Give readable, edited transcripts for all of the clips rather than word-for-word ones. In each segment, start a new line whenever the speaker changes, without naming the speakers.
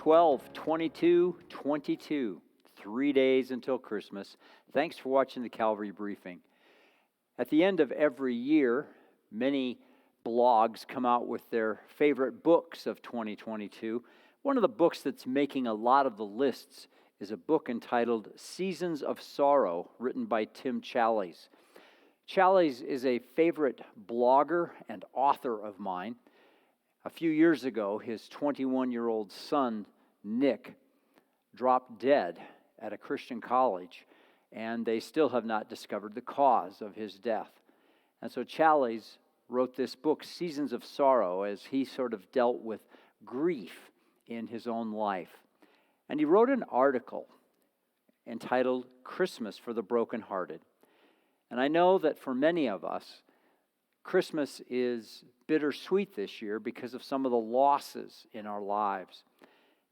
12/22/22, 3 days until Christmas. Thanks for watching the Calvary briefing. At the end of every year, many blogs come out with their favorite books of 2022. One of the books that's making a lot of the lists is a book entitled Seasons of Sorrow, written by Tim Challies. Challies is a favorite blogger and author of mine. A few years ago, his 21-year-old son, Nick, dropped dead at a Christian college, and they still have not discovered the cause of his death. And so Challies wrote this book, Seasons of Sorrow, as he sort of dealt with grief in his own life. And he wrote an article entitled Christmas for the Brokenhearted. And I know that for many of us, Christmas is bittersweet this year because of some of the losses in our lives.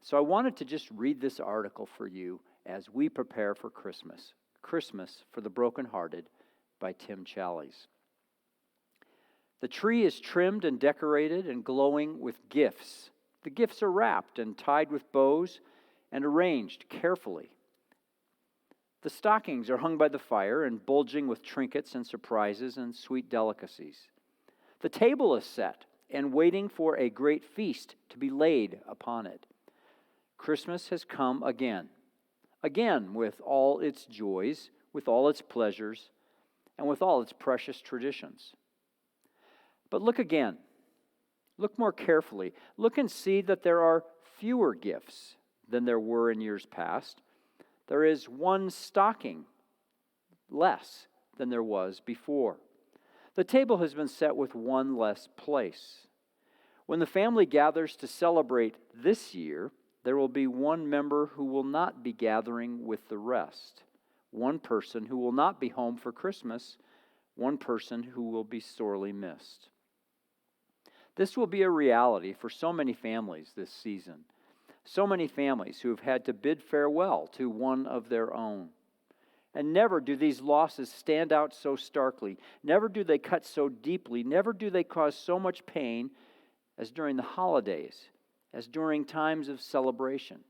So I wanted to just read this article for you as we prepare for Christmas. Christmas for the Brokenhearted by Tim Challies. The tree is trimmed and decorated and glowing with gifts. The gifts are wrapped and tied with bows and arranged carefully. The stockings are hung by the fire and bulging with trinkets and surprises and sweet delicacies. The table is set and waiting for a great feast to be laid upon it. Christmas has come again with all its joys, with all its pleasures, and with all its precious traditions. But look again. Look more carefully. Look and see that there are fewer gifts than there were in years past. There is one stocking less than there was before. The table has been set with one less place. When the family gathers to celebrate this year, there will be one member who will not be gathering with the rest. One person who will not be home for Christmas. One person who will be sorely missed. This will be a reality for so many families this season. So many families who have had to bid farewell to one of their own. And never do these losses stand out so starkly. Never do they cut so deeply. Never do they cause so much pain as during the holidays, as during times of celebration.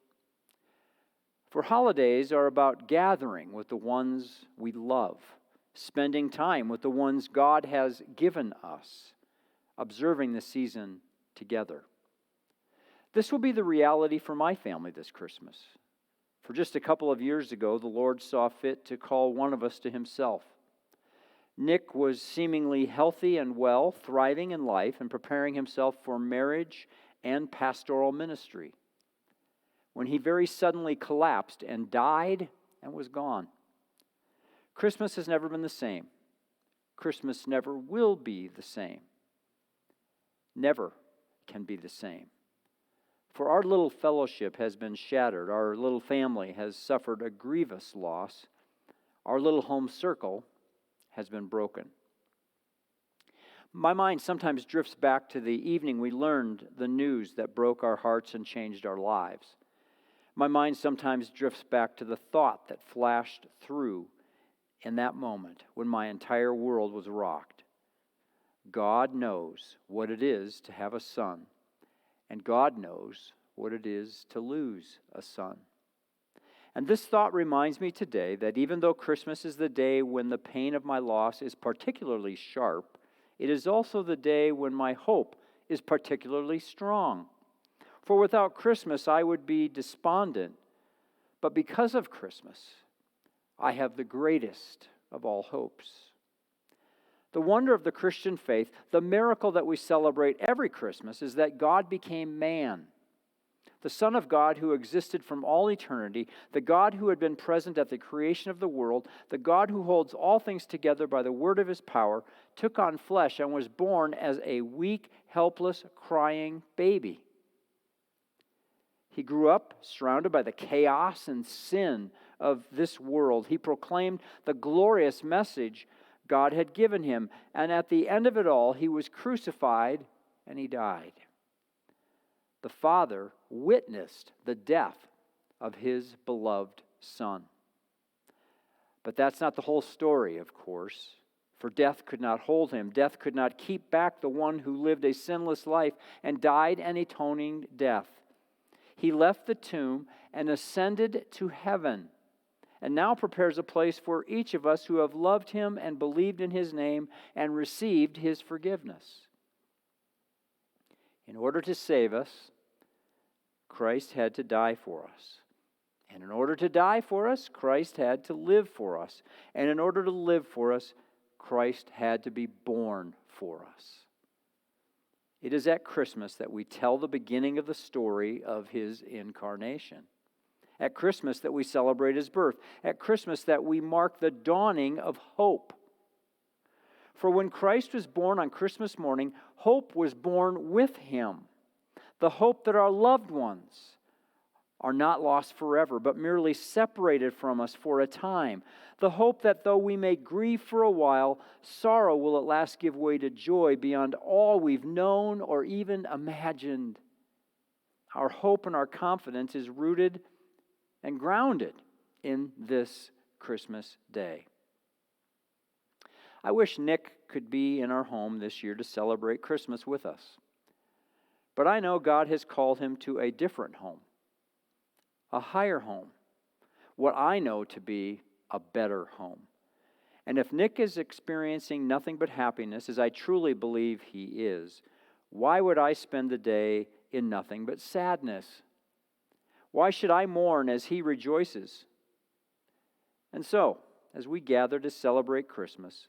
For holidays are about gathering with the ones we love, spending time with the ones God has given us, observing the season together. This will be the reality for my family this Christmas. For just a couple of years ago, the Lord saw fit to call one of us to himself. Nick was seemingly healthy and well, thriving in life and preparing himself for marriage and pastoral ministry, when he very suddenly collapsed and died and was gone. Christmas has never been the same. Christmas never will be the same. Never can be the same. For our little fellowship has been shattered. Our little family has suffered a grievous loss. Our little home circle has been broken. My mind sometimes drifts back to the evening we learned the news that broke our hearts and changed our lives. My mind sometimes drifts back to the thought that flashed through in that moment when my entire world was rocked. God knows what it is to have a son. And God knows what it is to lose a son. And this thought reminds me today that even though Christmas is the day when the pain of my loss is particularly sharp, it is also the day when my hope is particularly strong. For without Christmas, I would be despondent. But because of Christmas, I have the greatest of all hopes. The wonder of the Christian faith, the miracle that we celebrate every Christmas, is that God became man. The Son of God who existed from all eternity, the God who had been present at the creation of the world, the God who holds all things together by the word of his power, took on flesh and was born as a weak, helpless, crying baby. He grew up surrounded by the chaos and sin of this world. He proclaimed the glorious message God had given him. And at the end of it all, he was crucified and he died. The Father witnessed the death of his beloved Son. But that's not the whole story, of course. For death could not hold him. Death could not keep back the one who lived a sinless life and died an atoning death. he left the tomb and ascended to heaven, and now prepares a place for each of us who have loved him and believed in his name and received his forgiveness. In order to save us, Christ had to die for us. And in order to die for us, Christ had to live for us. And in order to live for us, Christ had to be born for us. It is at Christmas that we tell the beginning of the story of his incarnation. At Christmas that we celebrate his birth. At Christmas that we mark the dawning of hope. For when Christ was born on Christmas morning, hope was born with him. The hope that our loved ones are not lost forever, but merely separated from us for a time. The hope that though we may grieve for a while, sorrow will at last give way to joy beyond all we've known or even imagined. Our hope and our confidence is rooted and grounded in this Christmas day. I wish Nick could be in our home this year to celebrate Christmas with us. But I know God has called him to a different home, a higher home, what I know to be a better home. And if Nick is experiencing nothing but happiness, as I truly believe he is, why would I spend the day in nothing but sadness? Why should I mourn as he rejoices? And so, as we gather to celebrate Christmas,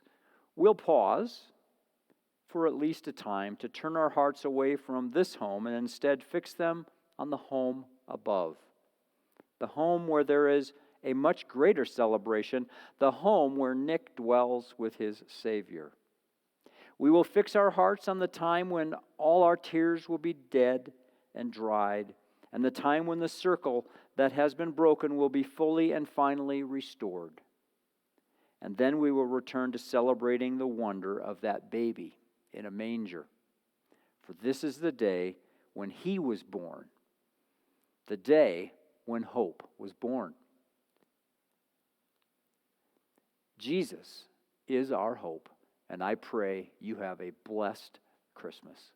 we'll pause for at least a time to turn our hearts away from this home and instead fix them on the home above. The home where there is a much greater celebration, the home where Nick dwells with his Savior. We will fix our hearts on the time when all our tears will be dead and dried, and the time when the circle that has been broken will be fully and finally restored. And then we will return to celebrating the wonder of that baby in a manger. For this is the day when he was born, the day when hope was born. Jesus is our hope, and I pray you have a blessed Christmas.